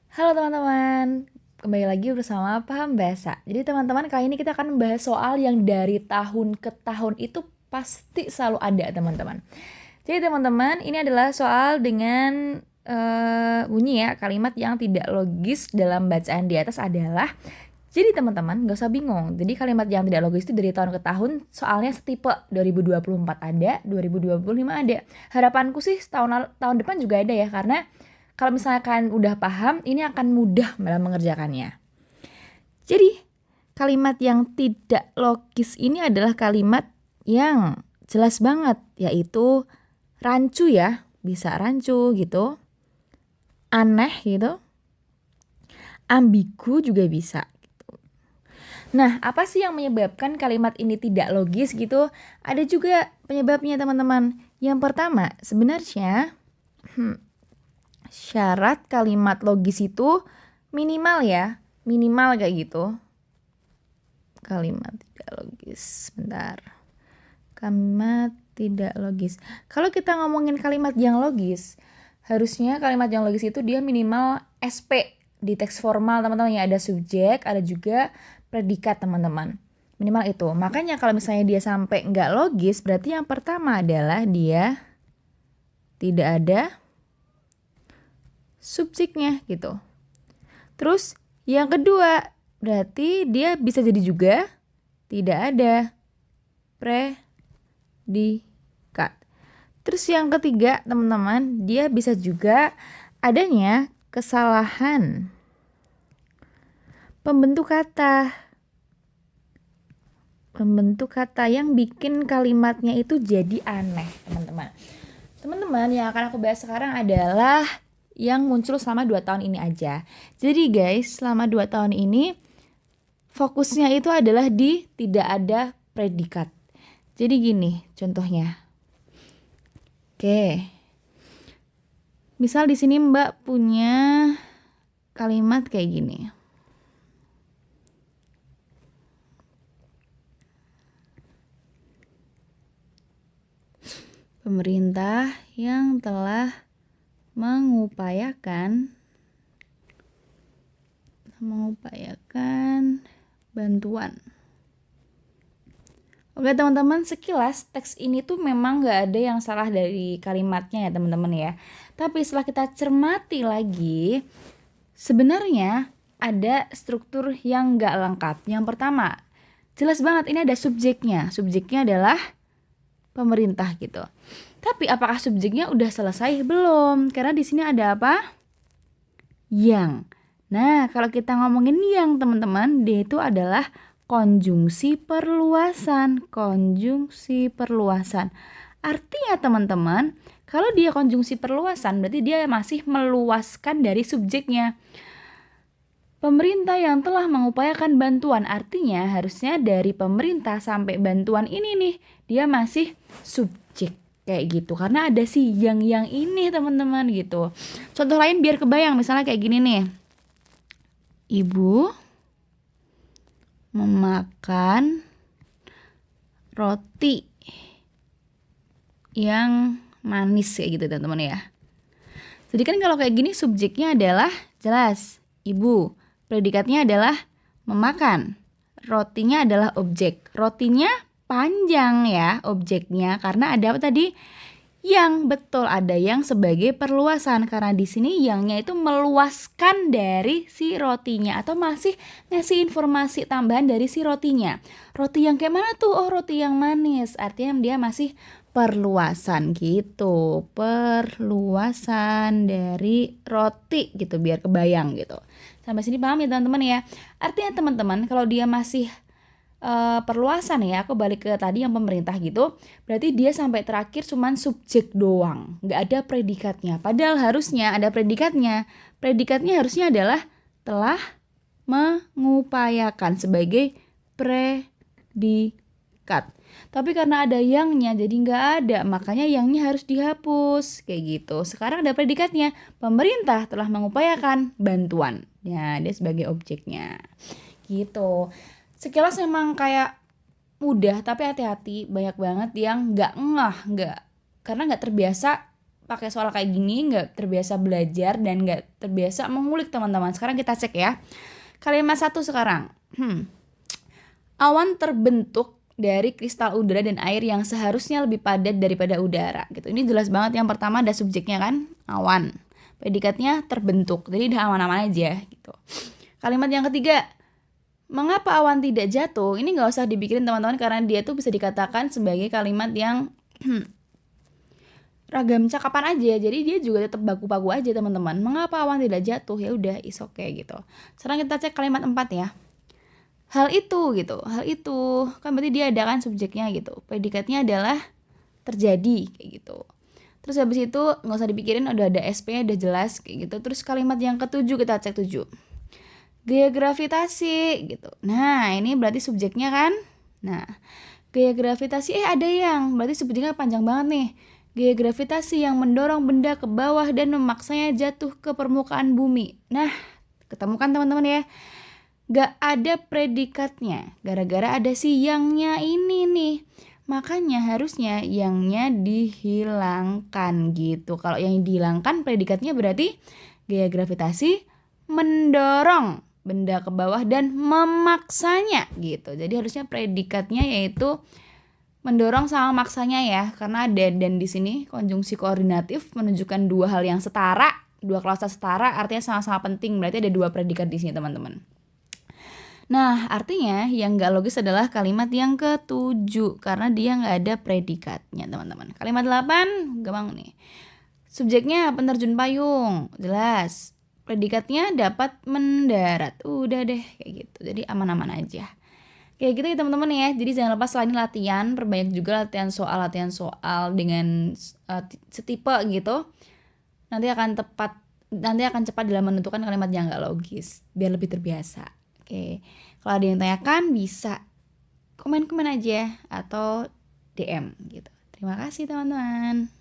Halo teman-teman, kembali lagi bersama Paham Bahasa. Jadi teman-teman, kali ini kita akan membahas soal yang dari tahun ke tahun itu pasti selalu ada teman-teman. Jadi teman-teman, ini adalah soal dengan bunyi ya, kalimat yang tidak logis dalam bacaan di atas adalah. Jadi teman-teman, gak usah bingung. Jadi kalimat yang tidak logis itu dari tahun ke tahun, soalnya setipe 2024 ada, 2025 ada. Harapanku sih tahun depan juga ada ya, karena kalau misalkan udah paham, ini akan mudah dalam mengerjakannya. Jadi, kalimat yang tidak logis ini adalah kalimat yang jelas banget, yaitu rancu ya, bisa rancu gitu, aneh gitu, ambigu juga bisa. Nah, apa sih yang menyebabkan kalimat ini tidak logis gitu? Ada juga penyebabnya teman-teman. Yang pertama, sebenarnya syarat kalimat logis itu minimal ya, minimal kayak gitu. Kalimat tidak logis, bentar. Kalimat tidak logis. Kalau kita ngomongin kalimat yang logis, harusnya kalimat yang logis itu dia minimal SP di teks formal teman-teman ya, ada subjek, ada juga predikat teman-teman. Minimal itu. Makanya kalau misalnya dia sampai nggak logis, berarti yang pertama adalah dia tidak ada subjeknya gitu. Terus yang kedua, berarti dia bisa jadi juga tidak ada predikat. Terus yang ketiga, teman-teman, dia bisa juga adanya kesalahan pembentuk kata. Pembentuk kata yang bikin kalimatnya itu jadi aneh, teman-teman. Teman-teman, yang akan aku bahas sekarang adalah yang muncul selama 2 tahun ini aja. Jadi guys, selama 2 tahun ini fokusnya itu adalah di tidak ada predikat. Jadi gini contohnya. Oke. Misal di sini Mbak punya kalimat kayak gini. Pemerintah yang telah mengupayakan bantuan. Oke teman-teman, sekilas teks ini tuh memang gak ada yang salah dari kalimatnya ya teman-teman ya. Tapi setelah kita cermati lagi, sebenarnya ada struktur yang gak lengkap. Yang pertama, jelas banget ini ada subjeknya. Subjeknya adalah pemerintah gitu. Tapi apakah subjeknya udah selesai? Belum. Karena di sini ada apa? Yang. Nah, kalau kita ngomongin yang teman-teman, dia itu adalah konjungsi perluasan. Konjungsi perluasan. Artinya teman-teman, kalau dia konjungsi perluasan berarti dia masih meluaskan dari subjeknya. Pemerintah yang telah mengupayakan bantuan, artinya harusnya dari pemerintah sampai bantuan ini nih, dia masih subjek kayak gitu. Karena ada si yang ini teman-teman gitu. Contoh lain biar kebayang, misalnya kayak gini nih. Ibu memakan roti yang manis kayak gitu teman-teman ya. Jadi kan kalau kayak gini subjeknya adalah jelas ibu. Predikatnya adalah memakan. Rotinya adalah objek. Rotinya panjang ya objeknya karena ada apa tadi? Yang, betul, ada yang sebagai perluasan karena di sini yangnya itu meluaskan dari si rotinya atau masih ngasih informasi tambahan dari si rotinya. Roti yang kayak mana tuh? Oh, roti yang manis. Artinya dia masih perluasan gitu. Perluasan dari roti gitu biar kebayang gitu. Sampai sini paham ya teman-teman ya. Artinya teman-teman kalau dia masih perluasan ya, aku balik ke tadi yang pemerintah gitu, berarti dia sampai terakhir cuman subjek doang, nggak ada predikatnya. Padahal harusnya ada predikatnya. Predikatnya harusnya adalah telah mengupayakan sebagai predikat. Tapi karena ada yangnya jadi nggak ada, makanya yangnya harus dihapus kayak gitu. Sekarang ada predikatnya, pemerintah telah mengupayakan bantuan. Ya, dia sebagai objeknya gitu. Sekilas memang kayak mudah, tapi hati-hati, banyak banget yang nggak karena nggak terbiasa pakai soal kayak gini, nggak terbiasa belajar dan nggak terbiasa mengulik teman-teman. Sekarang kita cek ya. Kalimat 1 sekarang. Awan terbentuk dari kristal udara dan air yang seharusnya lebih padat daripada udara gitu. Ini jelas banget, yang pertama ada subjeknya kan, awan. Predikatnya terbentuk, jadi udah aman-aman aja gitu. Kalimat yang ketiga, mengapa awan tidak jatuh? Ini nggak usah dipikirin teman-teman, karena dia tuh bisa dikatakan sebagai kalimat yang ragam cakapan aja, jadi dia juga tetap baku-baku aja teman-teman. Mengapa awan tidak jatuh? Ya udah, is okay gitu. Sekarang kita cek kalimat 4 ya. Hal itu gitu, hal itu kan berarti dia ada kan subjeknya gitu. Predikatnya adalah terjadi kayak gitu. Terus habis itu nggak usah dipikirin, udah ada SP-nya, udah jelas kayak gitu. Terus kalimat yang ketujuh kita cek 7. Gaya gravitasi gitu. Nah, ini berarti subjeknya kan. Nah, gaya gravitasi ada yang berarti subjeknya panjang banget nih. Gaya gravitasi yang mendorong benda ke bawah dan memaksanya jatuh ke permukaan bumi. Nah, ketemu kan teman-teman ya? Gak ada predikatnya, gara-gara ada si yangnya ini nih. Makanya harusnya yangnya dihilangkan gitu. Kalau yang dihilangkan predikatnya berarti gaya gravitasi mendorong benda ke bawah dan memaksanya gitu. Jadi harusnya predikatnya yaitu mendorong sama maksanya ya, karena ada dan di sini konjungsi koordinatif menunjukkan dua hal yang setara, dua klausa setara, artinya sama-sama penting. Berarti ada dua predikat di sini teman-teman. Nah, artinya yang gak logis adalah kalimat yang ke-7 karena dia gak ada predikatnya teman-teman. Kalimat 8 gampang nih. Subjeknya penerjun payung, jelas. Predikatnya dapat mendarat. Udah deh kayak gitu. Jadi aman-aman aja. Kayak gitu ya teman-teman ya. Jadi jangan lupa selain latihan, perbanyak juga latihan soal dengan setipe gitu. Nanti akan cepat dalam menentukan kalimat yang gak logis, biar lebih terbiasa. Oke. Kalau ada yang tanyakan bisa komen-komen aja atau DM gitu. Terima kasih teman-teman.